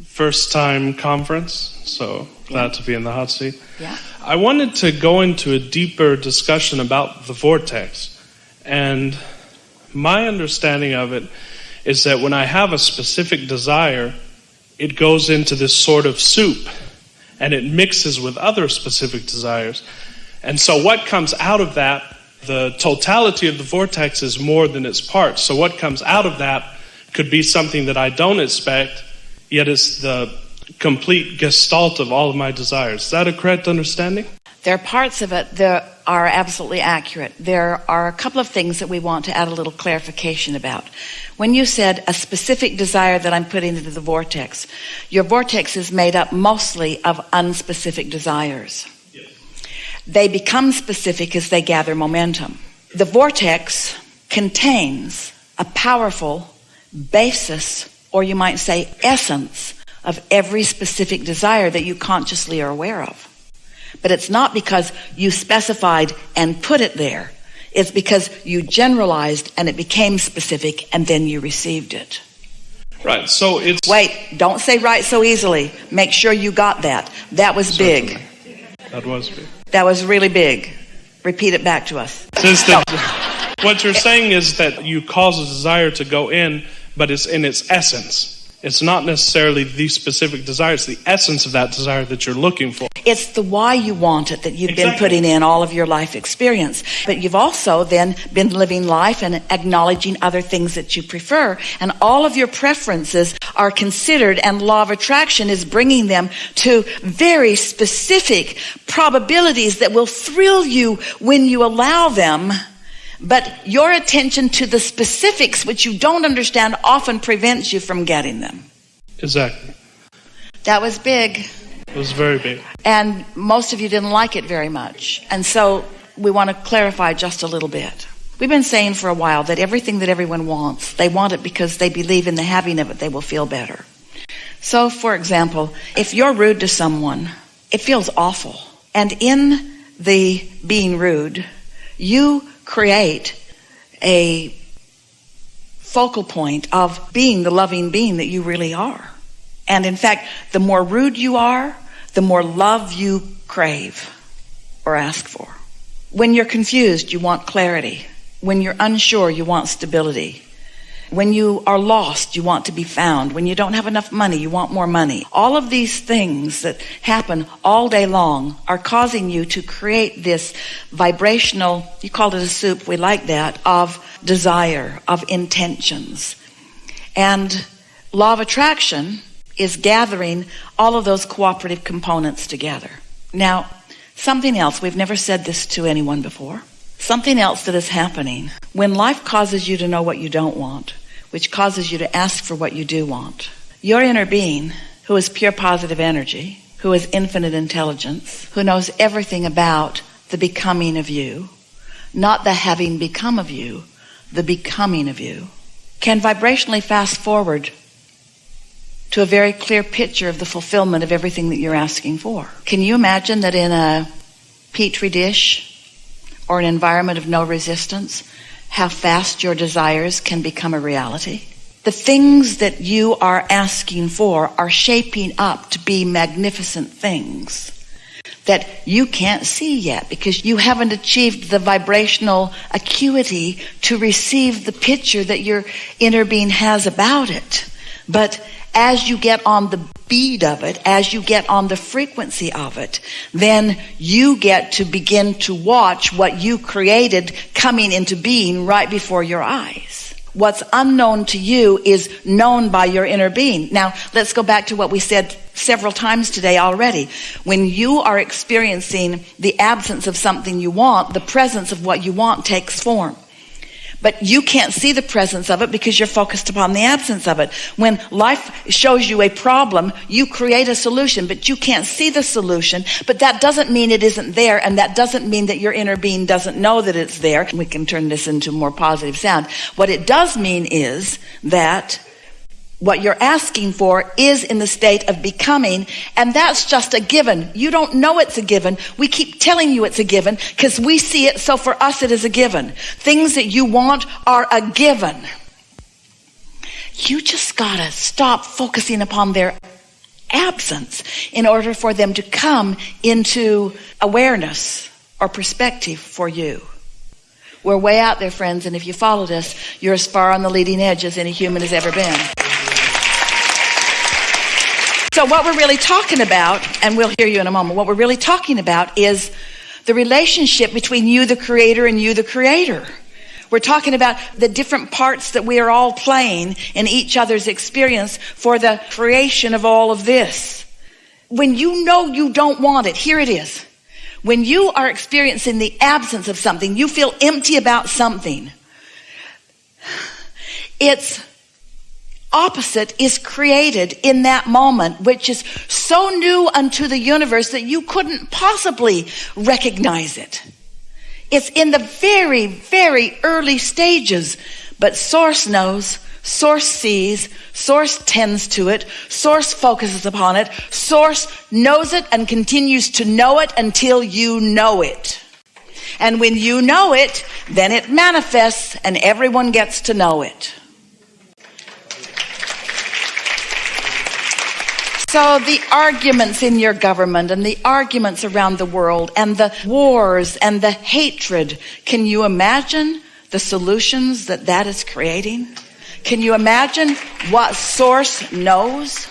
first time conference, so glad to be in the hot seat. Yeah. I wanted to go into a deeper discussion about the vortex. And my understanding of it is that when I have a specific desire, it goes into this sort of soup, and it mixes with other specific desires. And so what comes out of that, the totality of the vortex is more than its parts. So what comes out of that could be something that I don't expect, yet it's the complete gestalt of all of my desires. Is that a correct understanding? There are parts of it that are absolutely accurate. There are a couple of things that we want to add a little clarification about. When you said a specific desire that I'm putting into the vortex, your vortex is made up mostly of unspecific desires. Yes. They become specific as they gather momentum. The vortex contains a powerful basis, or you might say essence, of every specific desire that you consciously are aware of. But it's not because you specified and put it there. It's because you generalized and it became specific and then you received it. Right, so it's... Wait, don't say right so easily. Make sure you got that. That was Certainly. big. That was big. That was really big. Repeat it back to us. What you're saying is that you cause a desire to go in, but it's in its essence. It's not necessarily the specific desire, it's the essence of that desire that you're looking for. It's the why you want it that you've been putting in all of your life experience. But you've also then been living life and acknowledging other things that you prefer. And all of your preferences are considered, and law of attraction is bringing them to very specific probabilities that will thrill you when you allow them. But your attention to the specifics, which you don't understand, often prevents you from getting them. Exactly. That was big. It was very big. And most of you didn't like it very much. And so we want to clarify just a little bit. We've been saying for a while that everything that everyone wants, they want it because they believe in the having of it, they will feel better. So, for example, if you're rude to someone, it feels awful. And in the being rude, you create a focal point of being the loving being that you really are. And in fact, the more rude you are, the more love you crave or ask for. When you're confused, you want clarity. When you're unsure, you want stability. When you are lost, you want to be found. When you don't have enough money, you want more money. All of these things that happen all day long are causing you to create this vibrational, you called it a soup, we like that, of desire, of intentions. And law of attraction is gathering all of those cooperative components together. Now, something else, we've never said this to anyone before. Something else that is happening when life causes you to know what you don't want, which causes you to ask for what you do want. Your inner being, who is pure positive energy, who is infinite intelligence, who knows everything about the becoming of you, not the having become of you, the becoming of you, can vibrationally fast forward to a very clear picture of the fulfillment of everything that you're asking for. Can you imagine that in a petri dish or an environment of no resistance, how fast your desires can become a reality? The things that you are asking for are shaping up to be magnificent things that you can't see yet because you haven't achieved the vibrational acuity to receive the picture that your inner being has about it. But as you get on the beat of it, as you get on the frequency of it, then you get to begin to watch what you created coming into being right before your eyes. What's unknown to you is known by your inner being. Now, let's go back to what we said several times today already. When you are experiencing the absence of something you want, the presence of what you want takes form. But you can't see the presence of it because you're focused upon the absence of it. When life shows you a problem, you create a solution, but you can't see the solution. But that doesn't mean it isn't there, and that doesn't mean that your inner being doesn't know that it's there. We can turn this into more positive sound. What it does mean is that what you're asking for is in the state of becoming, and that's just a given. You don't know it's a given. We keep telling you it's a given because we see it, so for us it is a given. Things that you want are a given. You just gotta stop focusing upon their absence in order for them to come into awareness or perspective for you. We're way out there, friends, and if you followed us, you're as far on the leading edge as any human has ever been. So what we're really talking about, and we'll hear you in a moment, what we're really talking about is the relationship between you, the creator, and you, the creator. We're talking about the different parts that we are all playing in each other's experience for the creation of all of this. When you know you don't want it, here it is. When you are experiencing the absence of something, you feel empty about something, its opposite is created in that moment, which is so new unto the universe that you couldn't possibly recognize it. It's in the very, very early stages, but Source knows, Source sees, Source tends to it, Source focuses upon it, Source knows it and continues to know it until you know it. And when you know it, then it manifests and everyone gets to know it. So the arguments in your government and the arguments around the world and the wars and the hatred, can you imagine the solutions that is creating? Can you imagine what Source knows?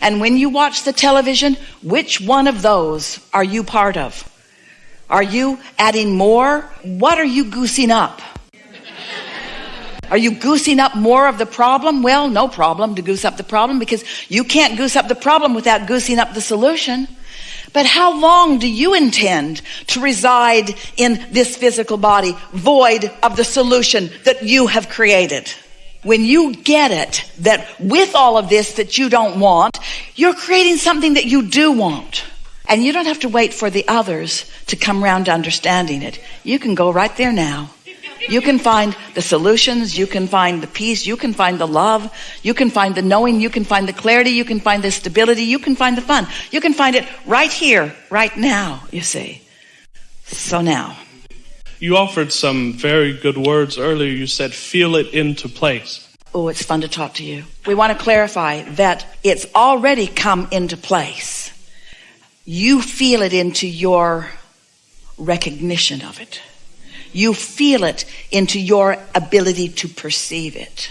And when you watch the television, which one of those are you part of? Are you adding more? What are you goosing up? Are you goosing up more of the problem? Well, no problem to goose up the problem, because you can't goose up the problem without goosing up the solution. But how long do you intend to reside in this physical body, void of the solution that you have created? When you get it, that with all of this that you don't want, you're creating something that you do want. And you don't have to wait for the others to come around to understanding it. You can go right there now. You can find the solutions, you can find the peace, you can find the love, you can find the knowing, you can find the clarity, you can find the stability, you can find the fun. You can find it right here, right now, you see. So now. You offered some very good words earlier. You said, feel it into place. Oh, it's fun to talk to you. We want to clarify that it's already come into place. You feel it into your recognition of it. You feel it into your ability to perceive it.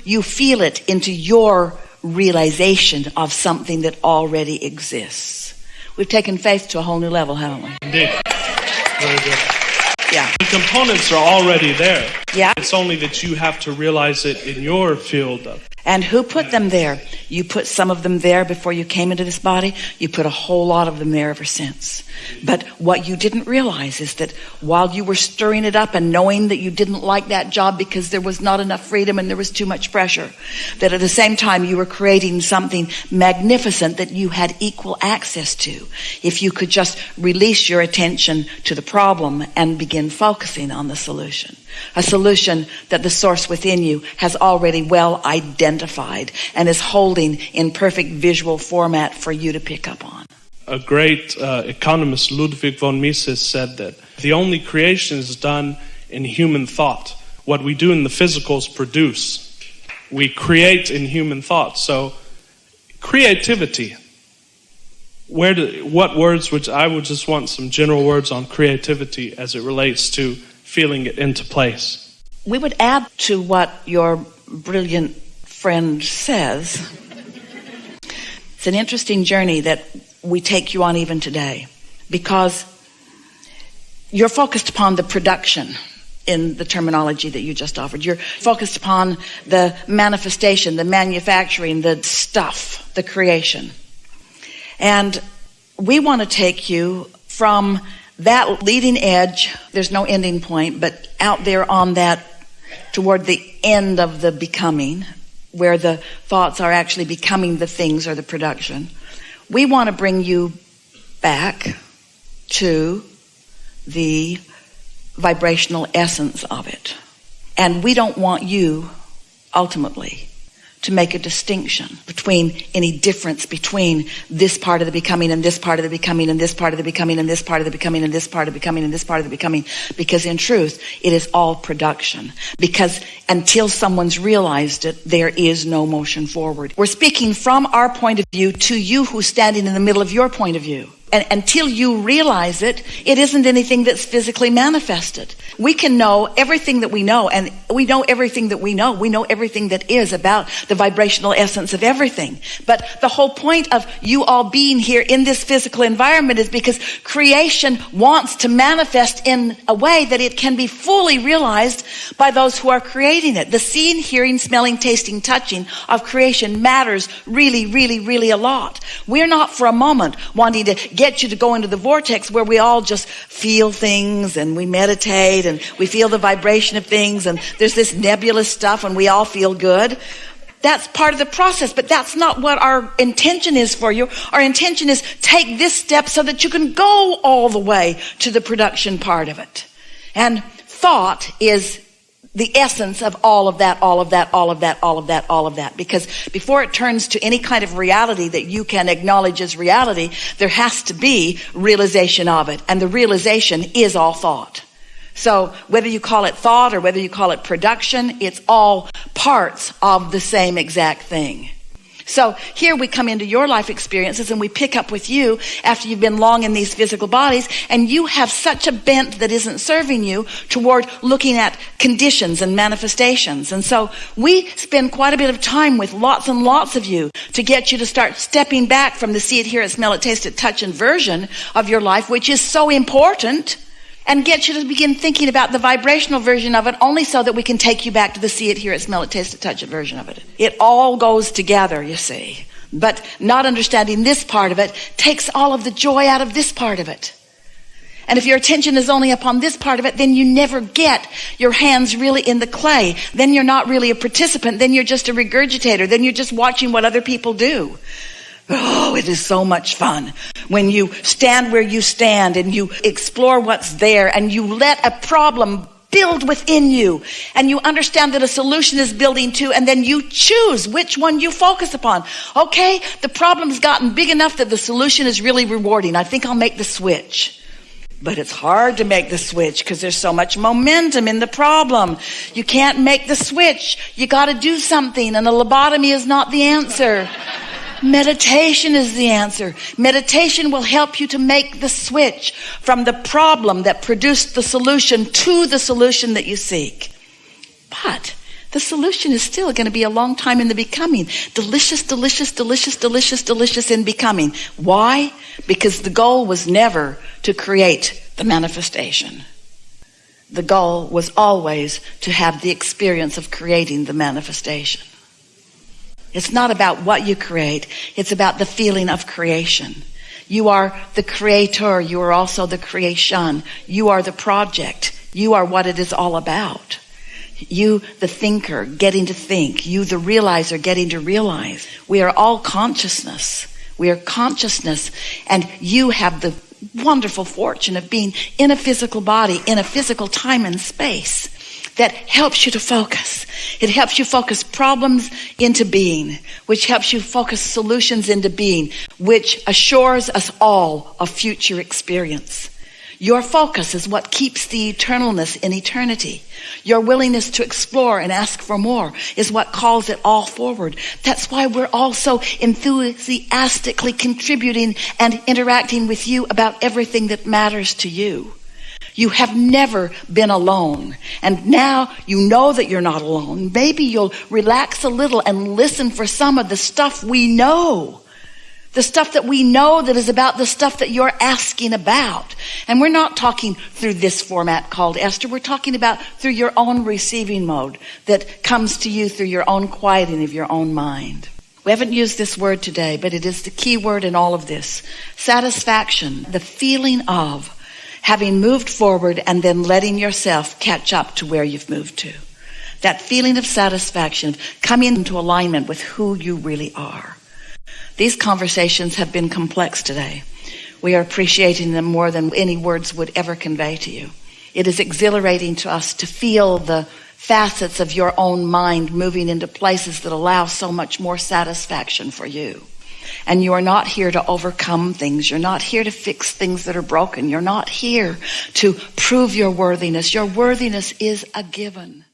You feel it into your realization of something that already exists. We've taken faith to a whole new level, haven't we? Indeed. Very good. Yeah. The components are already there. Yeah. It's only that you have to realize it in your field of. And who put them there? You put some of them there before you came into this body. You put a whole lot of them there ever since. But what you didn't realize is that while you were stirring it up and knowing that you didn't like that job because there was not enough freedom and there was too much pressure, that at the same time you were creating something magnificent that you had equal access to. If you could just release your attention to the problem and begin focusing on the solution. A solution that the Source within you has already well identified and is holding in perfect visual format for you to pick up on. A great economist, Ludwig von Mises, said that the only creation is done in human thought. What we do in the physical is produce. We create in human thought. So creativity. What words would I would just want some general words on creativity as it relates to feeling it into place. We would add to what your brilliant friend says. It's an interesting journey that we take you on even today, because you're focused upon the production in the terminology that you just offered. You're focused upon the manifestation, the manufacturing, the stuff, the creation. And we want to take you from that leading edge, there's no ending point, but out there on that, toward the end of the becoming, where the thoughts are actually becoming the things or the production. We want to bring you back to the vibrational essence of it. And we don't want you, ultimately, to make a distinction between any difference between this part of the becoming and this part of the becoming and this part of the becoming and this part of the becoming and this part of the becoming and this part of the becoming. Because in truth, it is all production. Because until someone's realized it, there is no motion forward. We're speaking from our point of view to you who's standing in the middle of your point of view. And until you realize it, it isn't anything that's physically manifested. We can know everything that we know, and we know everything that we know. We know everything that is about the vibrational essence of everything. But the whole point of you all being here in this physical environment is because creation wants to manifest in a way that it can be fully realized by those who are creating it. The seeing, hearing, smelling, tasting, touching of creation matters really, really, really a lot. We're not for a moment wanting to get you to go into the vortex where we all just feel things and we meditate and we feel the vibration of things and there's this nebulous stuff and we all feel good. That's part of the process, but that's not what our intention is for you. Our intention is take this step so that you can go all the way to the production part of it. And thought is the essence of all of that, all of that, all of that, all of that, all of that. Because before it turns to any kind of reality that you can acknowledge as reality, there has to be realization of it. And the realization is all thought. So whether you call it thought or whether you call it production, it's all parts of the same exact thing. So here we come into your life experiences and we pick up with you after you've been long in these physical bodies, and you have such a bent that isn't serving you toward looking at conditions and manifestations. And so we spend quite a bit of time with lots and lots of you to get you to start stepping back from the see it, hear it, smell it, taste it, touch and version of your life, which is so important, and get you to begin thinking about the vibrational version of it, only so that we can take you back to the see it, hear it, smell it, taste it, touch it version of it. It all goes together, you see. But not understanding this part of it takes all of the joy out of this part of it. And if your attention is only upon this part of it, then you never get your hands really in the clay. Then you're not really a participant. Then you're just a regurgitator. Then you're just watching what other people do. Oh, it is so much fun when you stand where you stand and you explore what's there and you let a problem build within you and you understand that a solution is building too, and then you choose which one you focus upon. Okay, the problem's gotten big enough that the solution is really rewarding. I think I'll make the switch. But it's hard to make the switch because there's so much momentum in the problem. You can't make the switch. You got to do something, and a lobotomy is not the answer. Meditation is the answer. Meditation will help you to make the switch from the problem that produced the solution to the solution that you seek. But the solution is still going to be a long time in the becoming. Delicious, delicious, delicious, delicious, delicious in becoming. Why? Because the goal was never to create the manifestation. The goal was always to have the experience of creating the manifestation. It's not about what you create. It's about the feeling of creation. You are the creator. You are also the creation. You are the project. You are what it is all about. You, the thinker, getting to think. You, the realizer, getting to realize. We are all consciousness. We are consciousness. And you have the wonderful fortune of being in a physical body, in a physical time and space that helps you to focus. It helps you focus problems into being, which helps you focus solutions into being, which assures us all a future experience. Your focus is what keeps the eternalness in eternity. Your willingness to explore and ask for more is what calls it all forward. That's why we're all so enthusiastically contributing and interacting with you about everything that matters to you. You have never been alone. And now you know that you're not alone. Maybe you'll relax a little and listen for some of the stuff we know. The stuff that we know that is about the stuff that you're asking about. And we're not talking through this format called Esther. We're talking about through your own receiving mode that comes to you through your own quieting of your own mind. We haven't used this word today, but it is the key word in all of this. Satisfaction, the feeling of having moved forward and then letting yourself catch up to where you've moved to. That feeling of satisfaction, coming into alignment with who you really are. These conversations have been complex today. We are appreciating them more than any words would ever convey to you. It is exhilarating to us to feel the facets of your own mind moving into places that allow so much more satisfaction for you. And you are not here to overcome things. You're not here to fix things that are broken. You're not here to prove your worthiness. Your worthiness is a given.